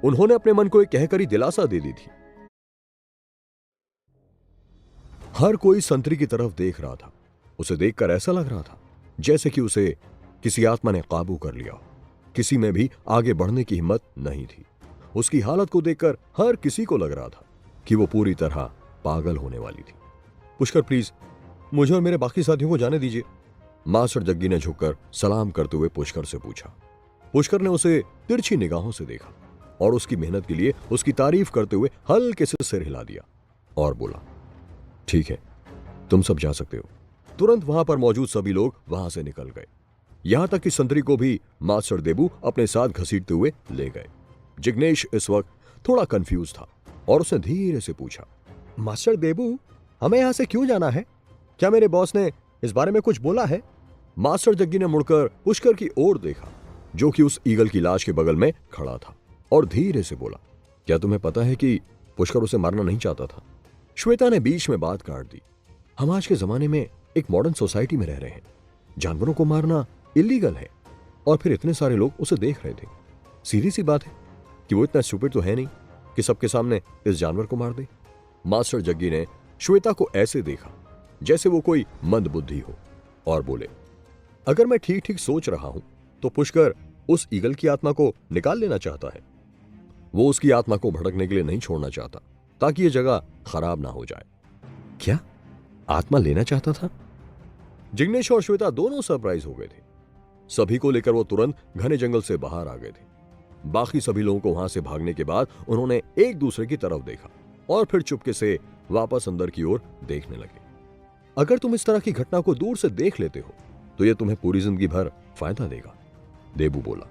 उन्होंने अपने मन को एक कहकर ही दिलासा दे दी थी। हर कोई संतरी की तरफ देख रहा था। उसे देखकर ऐसा लग रहा था जैसे कि उसे किसी आत्मा ने काबू कर लिया हो। किसी में भी आगे बढ़ने की हिम्मत नहीं थी। उसकी हालत को देखकर हर किसी को लग रहा था कि वो पूरी तरह पागल होने वाली थी। पुष्कर प्लीज मुझे और मेरे बाकी साथियों को जाने दीजिए, मास्टर जग्गी ने झुककर सलाम करते हुए पुष्कर से पूछा। पुष्कर ने उसे तिरछी निगाहों से देखा और उसकी मेहनत के लिए उसकी तारीफ करते हुए हल्के से सिर हिला दिया और बोला, ठीक है, तुम सब जा सकते हो। तुरंत वहां पर मौजूद सभी लोग वहां से निकल गए, यहां तक कि संतरी को भी मास्टर देबू अपने साथ घसीटते हुए ले गए। जिग्नेश इस वक्त थोड़ा कंफ्यूज था और उसने धीरे से पूछा, मास्टर देबू, हमें यहां से क्यों जाना है? क्या मेरे बॉस ने इस बारे में कुछ बोला है? मास्टर जग्गी ने मुड़कर पुष्कर की ओर देखा, जो कि उस ईगल की लाश के बगल में खड़ा था, और धीरे से बोला, क्या तुम्हें पता है कि पुष्कर उसे मारना नहीं चाहता था? श्वेता ने बीच में बात काट दी। हम आज के जमाने में एक मॉडर्न सोसाइटी में रह रहे हैं। जानवरों को मारना इलीगल है और फिर इतने सारे लोग उसे देख रहे थे। सीधी सी बात है कि वो इतना स्टूपिड तो है नहीं कि सबके सामने इस जानवर को मार दे। मास्टर जग्गी ने श्वेता को ऐसे देखा जैसे वो कोई मंदबुद्धि हो और बोले, अगर मैं ठीक ठीक सोच रहा हूं तो पुष्कर उस ईगल की आत्मा को निकाल लेना चाहता है। वो उसकी आत्मा को भड़कने के लिए नहीं छोड़ना चाहता ताकि ये जगह खराब ना हो जाए। क्या आत्मा लेना चाहता था? जिग्नेश और श्वेता दोनों सरप्राइज हो गए थे। सभी को लेकर वो तुरंत घने जंगल से बाहर आ गए थे। बाकी सभी लोगों को वहां से भागने के बाद उन्होंने एक दूसरे की तरफ देखा और फिर चुपके से वापस अंदर की ओर देखने लगे। अगर तुम इस तरह की घटना को दूर से देख लेते हो तो यह तुम्हें पूरी जिंदगी भर फायदा देगा, देबू बोला।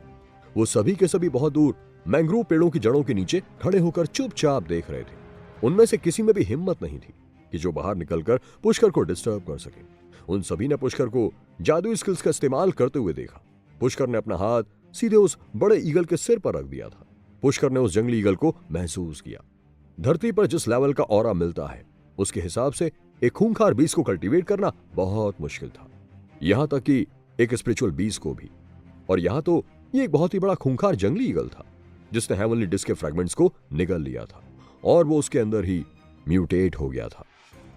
वो सभी के सभी बहुत दूर मैंग्रोव पेड़ों की जड़ों के नीचे खड़े होकर चुपचाप देख रहे थे। उनमें से किसी में भी हिम्मत नहीं थी कि जो बाहर निकलकर पुष्कर को डिस्टर्ब कर सके। उन सभी ने पुष्कर को जादुई स्किल्स का इस्तेमाल करते हुए देखा। पुष्कर ने अपना हाथ सीधे उस बड़े ईगल के सिर पर रख दिया था। पुष्कर ने उस जंगली ईगल को महसूस किया। धरती पर जिस लेवल का ऑरा मिलता है उसके हिसाब से एक खूंखार बीज को कल्टीवेट करना बहुत मुश्किल था, यहां तक कि एक स्पिरिचुअल बीज को भी। और यहां तो ये एक बहुत ही बड़ा खूंखार जंगली ईगल था जिसने हेवनली डिस्क के फ्रैगमेंट्स को निगल लिया था और वो उसके अंदर ही म्यूटेट हो गया था।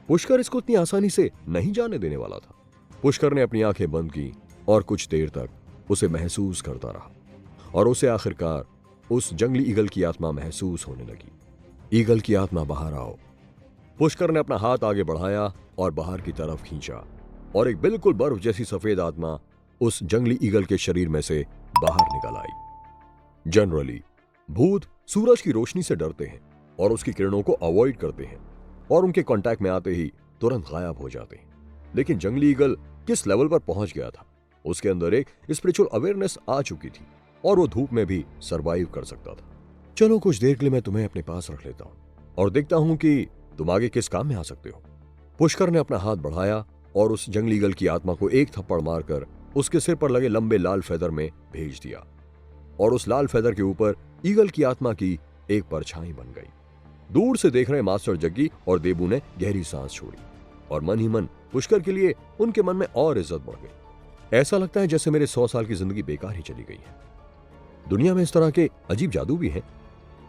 पुष्कर इसको इतनी आसानी से नहीं जाने देने वाला था। पुष्कर ने अपनी आंखें बंद की और कुछ देर तक उसे महसूस करता रहा और उसे आखिरकार उस जंगली ईगल की आत्मा महसूस होने लगी। ईगल की आत्मा बाहर आओ। पुष्कर ने अपना हाथ आगे बढ़ाया और बाहर की तरफ खींचा और एक बिल्कुल बर्फ जैसी सफेद आत्मा उस जंगली ईगल के शरीर में से बाहर निकल आई। जनरली भूत सूरज की रोशनी से डरते हैं और उसकी किरणों को अवॉइड करते हैं और उनके कांटेक्ट में आते ही तुरंत गायब हो जाते हैं। लेकिन जंगली ईगल किस लेवल पर पहुंच गया था, उसके अंदर एक स्पिरिचुअल अवेयरनेस आ चुकी थी और वो धूप में भी सरवाइव कर सकता था। चलो कुछ देर के लिए मैं तुम्हें अपने पास रख लेता हूं और देखता हूं कि तुम आगे किस काम में आ सकते हो। पुष्कर ने अपना हाथ बढ़ाया और उस जंगली ईगल की आत्मा को एक थप्पड़ मारकर उसके सिर पर लगे लंबे लाल फेदर में भेज दिया और उस लाल फेदर के ऊपर ईगल की आत्मा की एक परछाई बन गई। दूर से देख रहे मास्टर जग्गी और देबू ने गहरी सांस छोड़ी और मन ही मन पुष्कर के लिए उनके मन में और इज्जत बढ़ गई। ऐसा लगता है जैसे मेरे 100 साल की जिंदगी बेकार ही चली गई है। दुनिया में इस तरह के अजीब जादू भी हैं।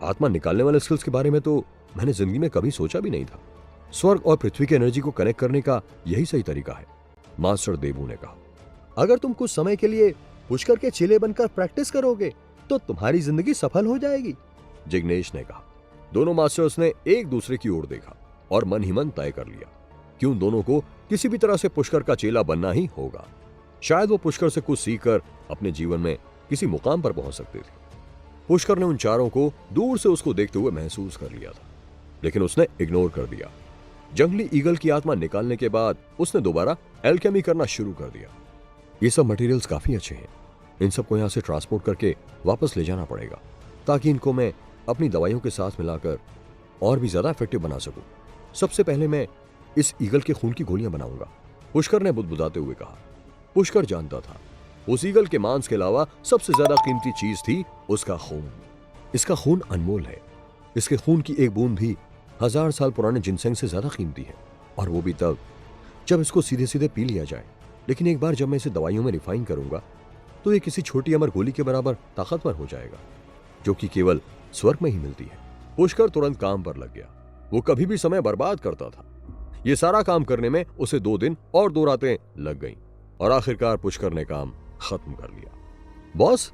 आत्मा निकालने वाले स्किल्स के बारे में तो मैंने जिंदगी में कभी सोचा भी नहीं था। स्वर्ग और पृथ्वी की एनर्जी को कनेक्ट करने का यही सही तरीका है, मास्टर देबू ने कहा। अगर तुम कुछ समय के लिए पुष्कर के चेले बनकर प्रैक्टिस करोगे तो तुम्हारी जिंदगी सफल हो जाएगी, जिग्नेश ने कहा। दोनों मास्टर्स ने एक दूसरे की ओर देखा और मन ही मन तय कर लिया कि उन दोनों को किसी भी तरह से पुष्कर का चेला बनना ही होगा। शायद वो पुष्कर से कुछ सीखकर अपने जीवन में किसी मुकाम पर पहुंच सकते थे। पुष्कर ने उन चारों को दूर से उसको देखते हुए महसूस कर लिया था, लेकिन उसने इग्नोर कर दिया। जंगली ईगल की आत्मा निकालने के बाद उसने दोबारा एल्केमी करना शुरू कर दिया। ये सब मटेरियल्स काफी अच्छे हैं, इन सबको यहां से ट्रांसपोर्ट करके वापस ले जाना पड़ेगा ताकि इनको मैं अपनी दवाइयों के साथ मिलाकर और भी ज्यादा इफेक्टिव बना सकूं। सबसे पहले मैं इस ईगल के खून की गोलियां बनाऊंगा, पुष्कर ने बुदबुदाते हुए कहा। पुष्कर जानता था उस ईगल के मांस के अलावा सबसे ज्यादा कीमती चीज थी उसका खून। इसका खून अनमोल है, इसके खून की एक बूंद भी 1000 साल पुराने जिनसेंग से ज्यादा कीमती है, और वो भी तब जब इसको सीधे सीधे पी लिया जाए। लेकिन एक बार जब मैं इसे दवाइयों में रिफाइन करूंगा तो ये किसी छोटी अमर गोली के बराबर ताकतवर हो जाएगा, जो कि केवल स्वर्ग में ही मिलती है। पुष्कर तुरंत काम पर लग गया। वो कभी भी समय बर्बाद करता था। ये सारा काम करने में उसे 2 दिन और 2 रातें लग गईं और आखिरकार पुष्कर ने काम खत्म कर लिया। बॉस,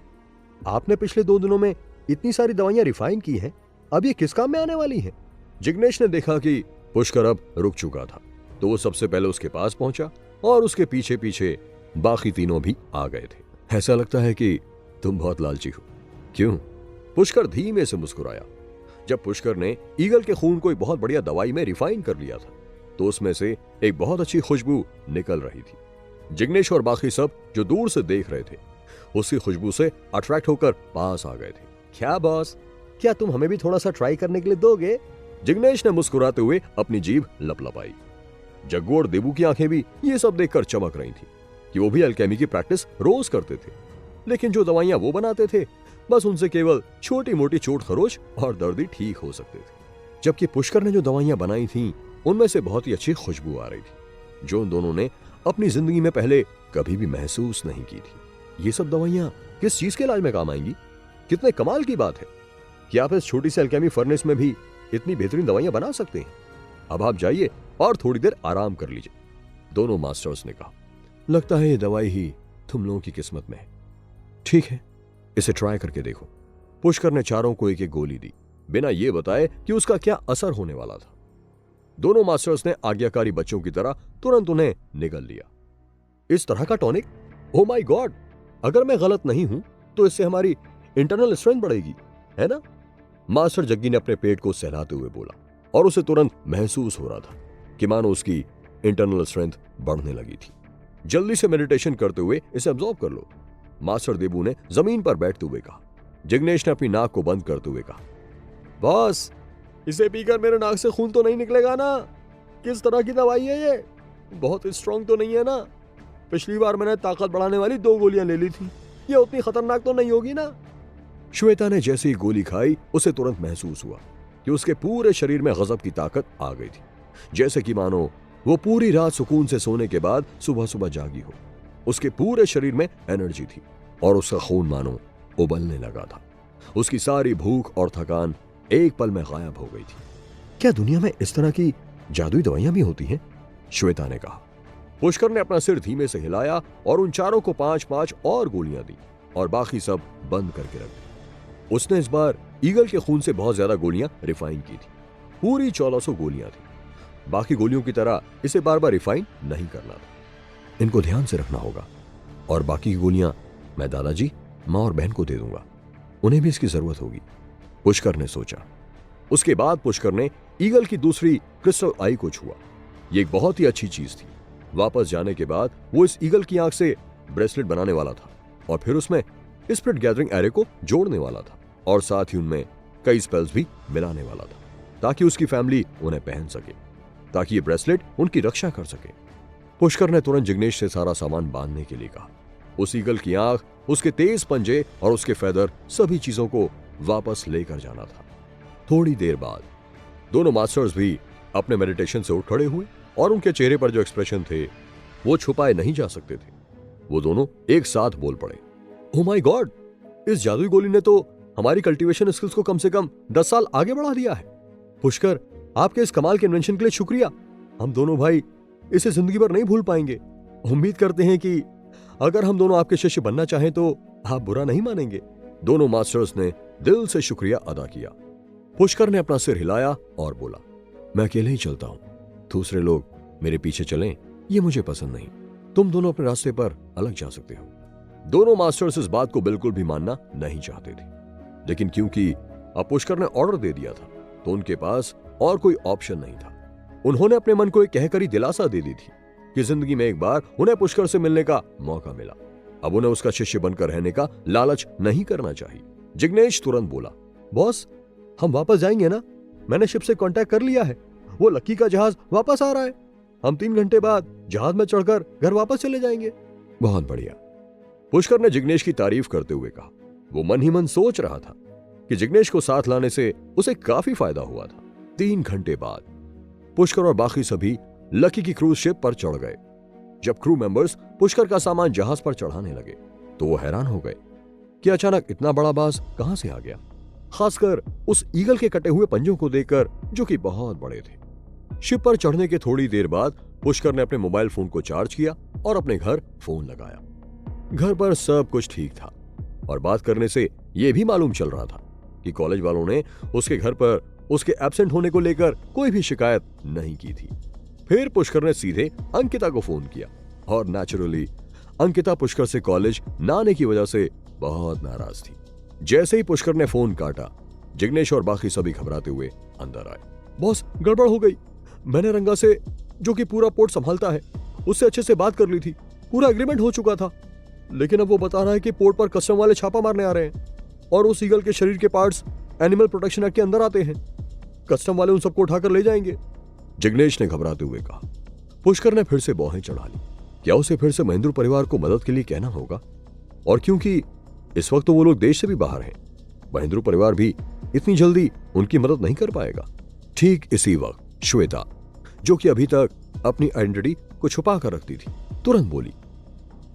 आपने पिछले 2 दिनों में इतनी सारी दवाइयां रिफाइन की हैं, अब ये किस काम में आने वाली हैं? जिग्नेश ने देखा कि पुष्कर अब रुक चुका था, तो वो सबसे पहले उसके पास पहुंचा और उसके पीछे पीछे बाकी तीनों भी आ गए थे। ऐसा लगता है कि तुम बहुत लालची हो। क्यों? पुष्कर धीमे से मुस्कुराया। जब पुष्कर ने ईगल के खून को एक बहुत बढ़िया दवाई में रिफाइन कर लिया था, तो उसमें से एक बहुत अच्छी खुशबू निकल रही थी। जिग्नेश और बाकी सब जो दूर से देख रहे थे, उसकी खुशबू से अट्रैक्ट होकर पास आ गए थे। क्या बॉस, क्या तुम हमें भी थोड़ा सा ट्राई करने के लिए दोगे? जिग्नेश ने मुस्कुराते हुए अपनी जीभ लपलपाई। जग्गू और देबू की आंखें भी ये सब देखकर चमक रही थी कि वो भी अल्केमी की प्रैक्टिस रोज करते थे, लेकिन जो दवाइयां वो बनाते थे, बस उनसे केवल छोटी मोटी चोट खरोच और दर्द ही ठीक हो सकते थे। जबकि पुष्कर ने जो दवाइयां बनाई थीं, उनमें से बहुत ही अच्छी खुशबू आ रही थी, जो उन दोनों ने अपनी जिंदगी में पहले कभी भी महसूस नहीं की थी। ये सब दवाइयां किस चीज के इलाज में काम आएंगी? कितने कमाल की बात है कि आप इस छोटी सी अल्केमी फर्नेस में भी इतनी बेहतरीन दवाइयां बना सकते हैं। अब आप जाइए और थोड़ी देर आराम कर लीजिए, दोनों मास्टर्स ने कहा। लगता है ये दवाई ही तुम लोगों की किस्मत में है। ठीक है, इसे ट्राई करके देखो। पुष्कर ने चारों को एक एक गोली दी, बिना ये बताए कि उसका क्या असर होने वाला था। दोनों मास्टर्स ने आज्ञाकारी बच्चों की तरह तुरंत उन्हें निगल लिया। इस तरह का टॉनिक? ओ माय गॉड, अगर मैं गलत नहीं हूं तो इससे हमारी इंटरनल स्ट्रेंथ बढ़ेगी, है ना? मास्टर जग्गी ने अपने पेट को सहलाते हुए बोला, और उसे तुरंत महसूस हो रहा था कि मानो उसकी इंटरनल स्ट्रेंथ बढ़ने लगी थी। जल्दी से मेडिटेशन करते हुए इसे अब्सॉर्ब कर लो, मास्टर देबू ने जमीन पर बैठते हुए कहा। जिग्नेश ने अपनी नाक को बंद करते हुए कहा, बॉस, इसे पीकर मेरे नाक से खून तो नहीं निकलेगा ना? किस तरह की दवाई है ये? बहुत स्ट्रांग तो नहीं है ना? पिछली बार मैंने ताकत बढ़ाने वाली 2 गोलियां ले ली थी, ये उतनी खतरनाक तो नहीं होगी ना? श्वेता ने जैसे ही गोली खाई, उसे तुरंत महसूस हुआ कि उसके पूरे शरीर में गजब की ताकत आ गई थी, जैसे कि मानो वो पूरी रात सुकून से सोने के बाद सुबह सुबह जागी हो। उसके पूरे शरीर में एनर्जी थी और उसका खून मानो उबलने लगा था। उसकी सारी भूख और थकान एक पल में गायब हो गई थी। क्या दुनिया में इस तरह की जादुई दवाइयां भी होती हैं? श्वेता ने कहा। पुष्कर ने अपना सिर धीमे से हिलाया और उन चारों को 5-5 और गोलियां दी और बाकी सब बंद करके रख दी। उसने इस बार ईगल के खून से बहुत ज्यादा गोलियां रिफाइन की थी। पूरी 1400 गोलियां थी। बाकी गोलियों की तरह इसे बार बार रिफाइन नहीं करना था। इनको ध्यान से रखना होगा और बाकी की गोलियां मैं दादाजी, मां और बहन को दे दूंगा, उन्हें भी इसकी जरूरत होगी, पुष्कर ने सोचा। उसके बाद पुष्कर ने ईगल की दूसरी क्रिस्टल आई को छुआ। ये एक बहुत ही अच्छी चीज थी। वापस जाने के बाद वो इस ईगल की आंख से ब्रेसलेट बनाने वाला था और फिर उसमें स्पिरिट गैदरिंग एरे को जोड़ने वाला था और साथ ही उनमें कई स्पेल्स भी मिलाने वाला था, ताकि उसकी फैमिली उन्हें पहन सके, ताकि ये ब्रेसलेट उनकी रक्षा कर सके। पुष्कर ने तुरंत जिग्नेश से सारा सामान बांधने के लिए कहा। उस ईगल की आंख, उसके तेज पंजे और उसके फेदर, सभी चीजों को वापस लेकर जाना था। थोड़ी देर बाद दोनों मास्टर्स भी अपने मेडिटेशन से उठ खड़े हुए और उनके चेहरे पर जो एक्सप्रेशन थे वो छुपाए नहीं जा सकते थे। वो दोनों एक साथ बोल पड़े, ओह माय गॉड, इस जादुई गोली ने तो हमारी कल्टीवेशन स्किल्स को कम से कम 10 साल आगे बढ़ा दिया है। पुष्कर, आपके इस कमाल के इन्वेंशन के लिए शुक्रिया। हम दोनों भाई इसे जिंदगी भर नहीं भूल पाएंगे। उम्मीद करते हैं कि अगर हम दोनों आपके शिष्य बनना चाहें तो आप बुरा नहीं मानेंगे। दोनों मास्टर्स ने दिल से शुक्रिया अदा किया। पुष्कर ने अपना सिर हिलाया और बोला, मैं अकेले ही चलता हूं, दूसरे लोग मेरे पीछे चलें ये मुझे पसंद नहीं। तुम दोनों अपने रास्ते पर अलग जा सकते हो। दोनों मास्टर्स इस बात को बिल्कुल भी मानना नहीं चाहते थे, लेकिन क्योंकि अब पुष्कर ने ऑर्डर दे दिया था तो उनके पास और कोई ऑप्शन नहीं था। उन्होंने अपने मन को एक कहकर ही दिलासा दे दी थी कि जिंदगी में एक बार उन्हें पुष्कर से मिलने का मौका मिला। अब उन्हें उसका शिष्य बनकर रहने का लालच नहीं करना चाहिए। जिग्नेश तुरंत बोला, बॉस, हम वापस जाएंगे ना? मैंने शिप से कांटेक्ट कर लिया है, वो लक्की का जहाज वापस आ रहा है। हम 3 घंटे बाद जहाज में चढ़कर घर वापस चले जाएंगे। बहुत बढ़िया, पुष्कर ने जिग्नेश की तारीफ करते हुए कहा। वो मन ही मन सोच रहा था कि जिग्नेश को साथ लाने से उसे काफी फायदा हुआ था। 3 घंटे बाद पुष्कर और बाकी सभी लकी की क्रूज शिप पर चढ़ गए। जब क्रू मेंबर्स पुष्कर का सामान जहाज पर चढ़ाने लगे तो वो हैरान हो गए कि अचानक इतना बड़ा बाज कहां से आ गया। खासकर उस ईगल के कटे हुए पंजों को देखकर जो कि बहुत बड़े थे। शिप पर चढ़ने के थोड़ी देर बाद पुष्कर ने अपने मोबाइल फोन को चार्ज किया और अपने घर फोन लगाया। घर पर सब कुछ ठीक था और बात करने से यह भी मालूम चल रहा था कि कॉलेज वालों ने उसके घर पर उसके एब्सेंट होने को लेकर कोई भी शिकायत नहीं की थी। फिर पुष्कर ने सीधे अंकिता को फोन किया और नेचुरली अंकिता पुष्कर से कॉलेज ना आने की वजह से बहुत नाराज थी। जैसे ही पुष्कर ने फोन काटा, जिग्नेश और बाकी सभी घबराते हुए अंदर आए। बॉस, गड़बड़ हो गई। मैंने रंगा से, जो कि पूरा पोर्ट संभालता है, उससे अच्छे से बात कर ली थी। पूरा एग्रीमेंट हो चुका था, लेकिन अब वो बता रहा है कि पोर्ट पर कस्टम वाले छापा मारने आ रहे हैं और उस ईगल के शरीर के पार्ट्स एनिमल प्रोटेक्शन एक्ट के अंदर आते हैं। कस्टम वाले उन सबको उठाकर ले जाएंगे, जिग्नेश ने घबराते हुए कहा। पुष्कर ने फिर से बाहें चढ़ा ली। क्या उसे फिर से महेंद्र परिवार को मदद के लिए कहना होगा? और क्योंकि इस वक्त तो वो लोग देश से भी बाहर हैं, महेंद्र परिवार भी इतनी जल्दी उनकी मदद नहीं कर पाएगा। ठीक इसी वक्त श्वेता, जो कि अभी तक अपनी आइडेंटिटी को छुपा कर रखती थी, तुरंत बोली,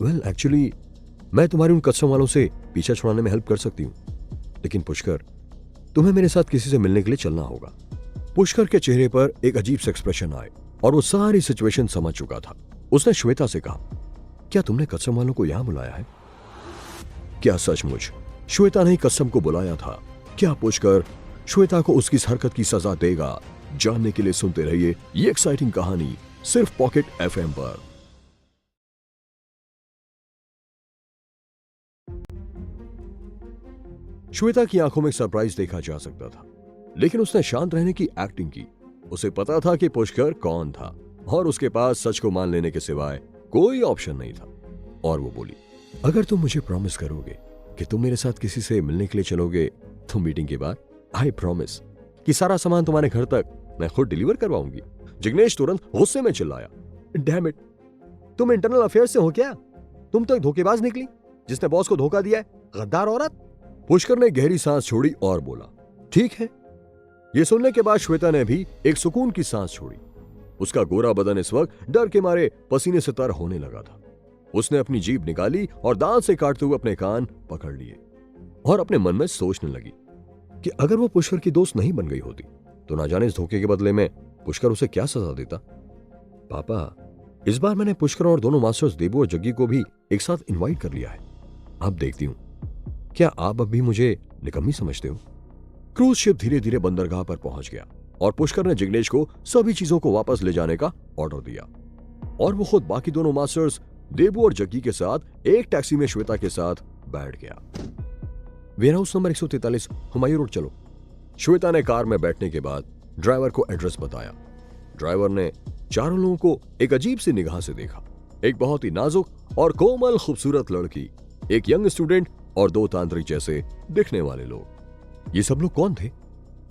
वेल एक्चुअली मैं तुम्हारे उन कस्टम वालों से पीछा छुड़ाने में हेल्प कर सकती हूँ, लेकिन पुष्कर, तुम्हें मेरे साथ किसी से मिलने के लिए चलना होगा। पुष्कर के चेहरे पर एक अजीब सा एक्सप्रेशन आए और वो सारी सिचुएशन समझ चुका था। उसने श्वेता से कहा, क्या तुमने कस्टम वालों को यहां बुलाया है? क्या सचमुच श्वेता ने कस्टम को बुलाया था? क्या पुष्कर श्वेता को उसकी इस हरकत की सजा देगा? जानने के लिए सुनते रहिए ये एक्साइटिंग कहानी सिर्फ पॉकेट एफएम पर। श्वेता की आंखों में सरप्राइज देखा जा सकता था, लेकिन उसने शांत रहने की एक्टिंग की। उसे पता था कि पुष्कर कौन था और उसके पास सच को मान लेने के सिवाय कोई ऑप्शन नहीं था। और वो बोली, अगर तुम मुझे प्रॉमिस करोगे कि तुम मेरे साथ किसी से मिलने के लिए चलोगे, तो मीटिंग के बाद आई प्रॉमिस कि सारा सामान तुम्हारे घर तक मैं खुद डिलीवर करवाऊंगी। जिग्नेश तुरंत गुस्से में चिल्लाया, डैम इट, तुम इंटरनल अफेयर्स से हो क्या? तुम तो एक धोखेबाज निकली जिसने बॉस को धोखा दिया है, गद्दार औरत। पुष्कर ने गहरी सांस छोड़ी और बोला, ठीक है। यह सुनने के बाद श्वेता ने भी एक सुकून की सांस छोड़ी। उसका गोरा बदन इस वक्त डर के मारे पसीने से तर होने लगा था। उसने अपनी जीभ निकाली और दांत से काटते हुए अपने कान पकड़ लिए और अपने मन में सोचने लगी कि अगर वो पुष्कर की दोस्त नहीं बन गई होती तो ना जाने इस धोखे के बदले में पुष्कर उसे क्या सजा देता। पापा, इस बार मैंने पुष्कर और दोनों मास्टर्स देबू और जग्गी को भी एक साथ इनवाइट कर लिया है। अब देखती हूं, क्या आप अब भी मुझे निकम्मी समझते हो? क्रूज शिप धीरे धीरे बंदरगाह पर पहुंच गया और पुष्कर ने जिग्नेश को सभी चीजों को वापस ले जाने का ऑर्डर दिया और वो खुद बाकी दोनों मास्टर्स देबू और जग्गी के साथ एक टैक्सी में श्वेता के साथ बैठ गया। वेयरहाउस नंबर 143 हुमायूं रोड चलो। श्वेता ने कार में बैठने के बाद ड्राइवर को एड्रेस बताया। ड्राइवर ने चारों लोगों को एक अजीब सी निगाह से देखा। एक बहुत ही नाजुक और कोमल खूबसूरत लड़की, एक यंग स्टूडेंट और दो तांत्रिक जैसे दिखने वाले लोग। ये सब लोग कौन थे?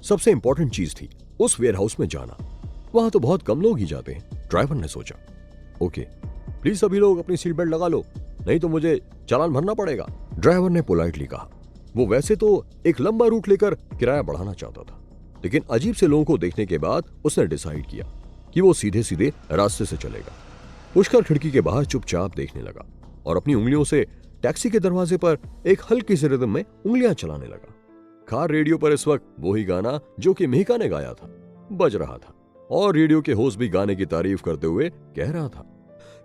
सबसे इंपॉर्टेंट चीज थी उस वेयरहाउस में जाना। वहां तो बहुत कम लोग ही जाते हैं। ड्राइवर ने सोचा, ओके, प्लीज सभी लोग अपनी सीट बेल्ट लगा लो, नहीं तो मुझे चालान भरना पड़ेगा। ड्राइवर ने पोलाइटली कहा। वो वैसे तो एक लंबा रूट लेकर किराया बढ़ाना चाहता था, लेकिन अजीब से लोगों को देखने के बाद उसने डिसाइड किया कि वो सीधे सीधे रास्ते से चलेगा। पुष्कर खिड़की के बाहर चुपचाप देखने लगा और अपनी उंगलियों से टैक्सी के दरवाजे पर एक हल्की सी रिदम में उंगलियां चलाने लगा। कार रेडियो पर इस वक्त वही गाना जो कि मेहका ने गाया था बज रहा था और रेडियो के होस्ट भी गाने की तारीफ करते हुए कह रहा था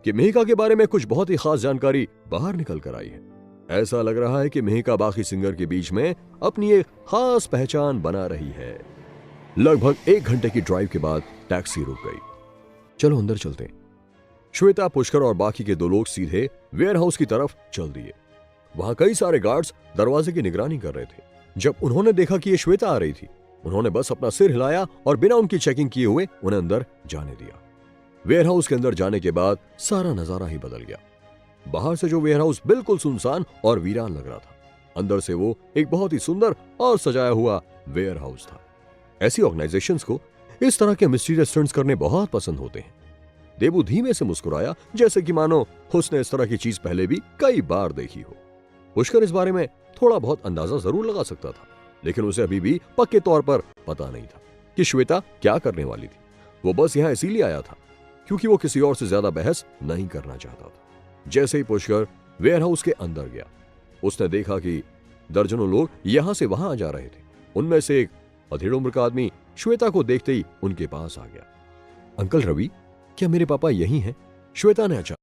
कि मेहका के बारे में कुछ बहुत ही खास जानकारी बाहर निकल कर आई है। ऐसा लग रहा है कि मेहका बाकी सिंगर के बीच में अपनी एक खास पहचान बना रही है। लगभग 1 घंटे की ड्राइव के बाद टैक्सी रुक गई। चलो अंदर चलते हैं। श्वेता, पुष्कर और बाकी के 2 लोग सीधे वेयरहाउस की तरफ चल दिए। वहां कई सारे गार्ड्स दरवाजे की निगरानी कर रहे थे। जब उन्होंने देखा कि ये श्वेता आ रही थी, उन्होंने बस अपना सिर हिलाया और बिना उनकी चेकिंग किए हुए उन्हें अंदर जाने दिया। वेयरहाउस के अंदर जाने के बाद सारा नजारा ही बदल गया। बाहर से जो वेयरहाउस बिल्कुल सुनसान और वीरान लग रहा था, अंदर से वो एक बहुत ही सुंदर और सजाया हुआ वेयरहाउस था। ऐसी ऑर्गेनाइजेशंस को इस तरह के मिस्टीरियस स्टंट्स करने बहुत पसंद होते हैं। देबू धीमे से मुस्कुराया, जैसे कि मानो उसने इस तरह की चीज पहले भी कई बार देखी हो। पुष्कर इस बारे में थोड़ा बहुत अंदाजा जरूर लगा सकता था, लेकिन उसे अभी भी पक्के तौर पर पता नहीं था कि श्वेता क्या करने वाली थी। वो बस यहां इसीलिए आया था क्योंकि वो किसी और से ज्यादा बहस नहीं करना चाहता था। जैसे ही पुष्कर वेयरहाउस के अंदर गया, उसने देखा कि दर्जनों लोग यहां से वहां जा रहे थे। उनमें से एक अधेड़ उम्र का आदमी श्वेता को देखते ही उनके पास आ गया। अंकल रवि, क्या मेरे पापा यही हैं? श्वेता ने अचानक